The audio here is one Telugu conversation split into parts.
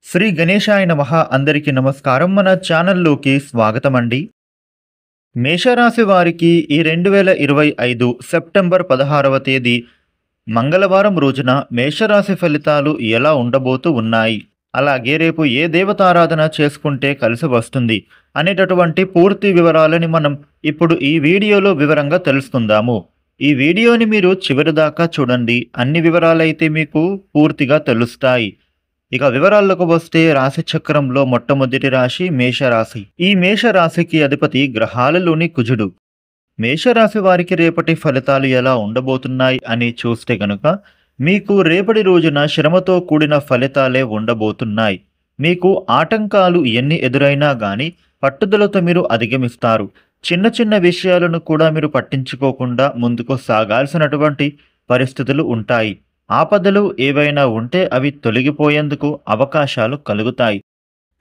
శ్రీ గణేశాయ నమః. అందరికీ నమస్కారం. మన ఛానల్లోకి స్వాగతమండి. మేషరాశి వారికి ఈ 2025 సెప్టెంబర్ 16వ తేదీ మంగళవారం రోజున మేషరాశి ఫలితాలు ఎలా ఉండబోతూ ఉన్నాయి, అలాగే రేపు ఏ దేవతారాధన చేసుకుంటే కలిసి వస్తుంది అనేటటువంటి పూర్తి వివరాలని మనం ఇప్పుడు ఈ వీడియోలో వివరంగా తెలుసుకుందాము. ఈ వీడియోని మీరు చివరి దాకా చూడండి. అన్ని వివరాలైతే మీకు పూర్తిగా తెలుస్తాయి. ఇక వివరాల్లోకి వస్తే రాశి చక్రంలో మొట్టమొదటి రాశి మేషరాశి. ఈ మేషరాశికి అధిపతి గ్రహాలలోని కుజుడు. మేషరాశి వారికి రేపటి ఫలితాలు ఎలా ఉండబోతున్నాయి అని చూస్తే గనుక మీకు రేపటి రోజున శ్రమతో కూడిన ఫలితాలే ఉండబోతున్నాయి. మీకు ఆటంకాలు ఎన్ని ఎదురైనా గాని పట్టుదలతో మీరు అధిగమిస్తారు. చిన్న చిన్న విషయాలను కూడా మీరు పట్టించుకోకుండా ముందుకు సాగాల్సినటువంటి పరిస్థితులు ఉంటాయి. ఆపదలు ఏవైనా ఉంటే అవి తొలగిపోయేందుకు అవకాశాలు కలుగుతాయి.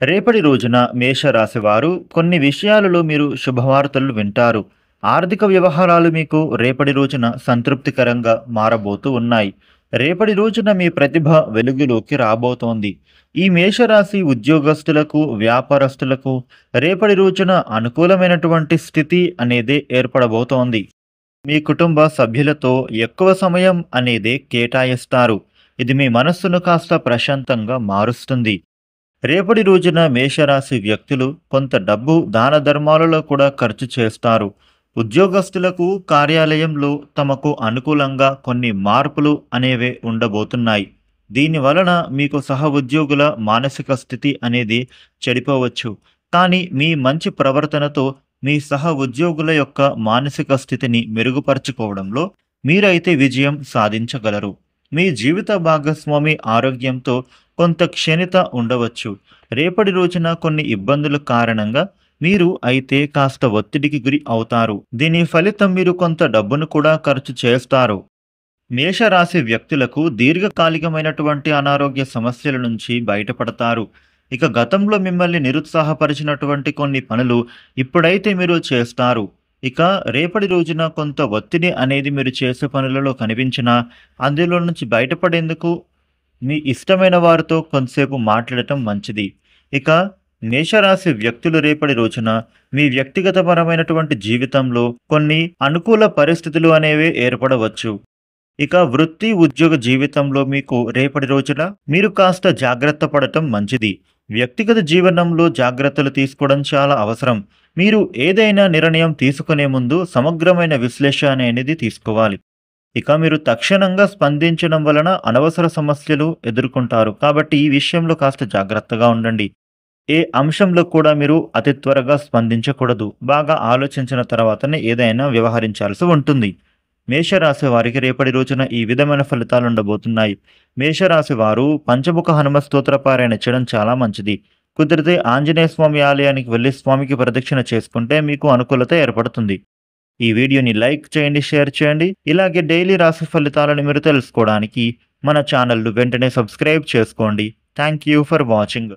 రేపటి రోజున మేషరాశి వారు కొన్ని విషయాలలో మీరు శుభవార్తలు వింటారు. ఆర్థిక వ్యవహారాలు మీకు రేపటి రోజున సంతృప్తికరంగా మారబోతూ ఉన్నాయి. రేపటి రోజున మీ ప్రతిభ వెలుగులోకి రాబోతోంది. ఈ మేషరాశి ఉద్యోగస్తులకు, వ్యాపారస్తులకు రేపటి రోజున అనుకూలమైనటువంటి స్థితి అనేది ఏర్పడబోతోంది. మీ కుటుంబ సభ్యులతో ఎక్కువ సమయం అనేది కేటాయిస్తారు. ఇది మీ మనస్సును కాస్త ప్రశాంతంగా మారుస్తుంది. రేపటి రోజున మేషరాశి వ్యక్తులు కొంత డబ్బు దాన ధర్మాలలో కూడా ఖర్చు చేస్తారు. ఉద్యోగస్తులకు కార్యాలయంలో తమకు అనుకూలంగా కొన్ని మార్పులు అనేవి ఉండబోతున్నాయి. దీని వలన మీకు సహ ఉద్యోగుల మానసిక స్థితి అనేది చెడిపోవచ్చు. కానీ మీ మంచి ప్రవర్తనతో మీ సహ ఉద్యోగుల యొక్క మానసిక స్థితిని మెరుగుపరుచుకోవడంలో మీరైతే విజయం సాధించగలరు. మీ జీవిత భాగస్వామి ఆరోగ్యంతో కొంత క్షీణత ఉండవచ్చు. రేపటి రోజున కొన్ని ఇబ్బందుల కారణంగా మీరు అయితే కాస్త ఒత్తిడికి గురి అవుతారు. దీని ఫలితం మీరు కొంత డబ్బును కూడా ఖర్చు చేస్తారు. మేషరాశి వ్యక్తులకు దీర్ఘకాలికమైనటువంటి అనారోగ్య సమస్యల నుంచి బయటపడతారు. ఇక గతంలో మిమ్మల్ని నిరుత్సాహపరిచినటువంటి కొన్ని పనులు ఇప్పుడైతే మీరు చేస్తారు. ఇక రేపటి రోజున కొంత ఒత్తిడి అనేది మీరు చేసే పనులలో కనిపించినా అందులో నుంచి బయటపడేందుకు మీ ఇష్టమైన వారితో కొంతసేపు మాట్లాడటం మంచిది. ఇక మేషరాశి వ్యక్తులు రేపటి రోజున మీ వ్యక్తిగతపరమైనటువంటి జీవితంలో కొన్ని అనుకూల పరిస్థితులు అనేవి ఏర్పడవచ్చు. ఇక వృత్తి ఉద్యోగ జీవితంలో మీకు రేపటి రోజున మీరు కాస్త జాగ్రత్త పడటం మంచిది. వ్యక్తిగత జీవనంలో జాగ్రత్తలు తీసుకోవడం చాలా అవసరం. మీరు ఏదైనా నిర్ణయం తీసుకునే ముందు సమగ్రమైన విశ్లేషణ అనేది తీసుకోవాలి. ఇక మీరు తక్షణంగా స్పందించడం వలన అనవసర సమస్యలు ఎదుర్కొంటారు. కాబట్టి ఈ విషయంలో కాస్త జాగ్రత్తగా ఉండండి. ఏ అంశంలో కూడా మీరు అతి త్వరగా స్పందించకూడదు. బాగా ఆలోచించిన తర్వాతనే ఏదైనా వ్యవహరించాల్సి ఉంటుంది. మేషరాశి వారికి రేపటి రోజున ఈ విధమైన ఫలితాలు ఉండబోతున్నాయి. మేషరాశి వారు పంచముఖ హనుమ స్తోత్ర పారాయణ చేయడం చాలా మంచిది. కుదిరితే ఆంజనేయ స్వామి ఆలయానికి వెళ్లి స్వామికి ప్రదక్షిణ చేసుకుంటే మీకు అనుకూలత ఏర్పడుతుంది. ఈ వీడియోని లైక్ చేయండి, షేర్ చేయండి. ఇలాగే డైలీ రాశి ఫలితాలను మీరు తెలుసుకోవడానికి మన ఛానల్ను వెంటనే సబ్స్క్రైబ్ చేసుకోండి. Thank you for watching.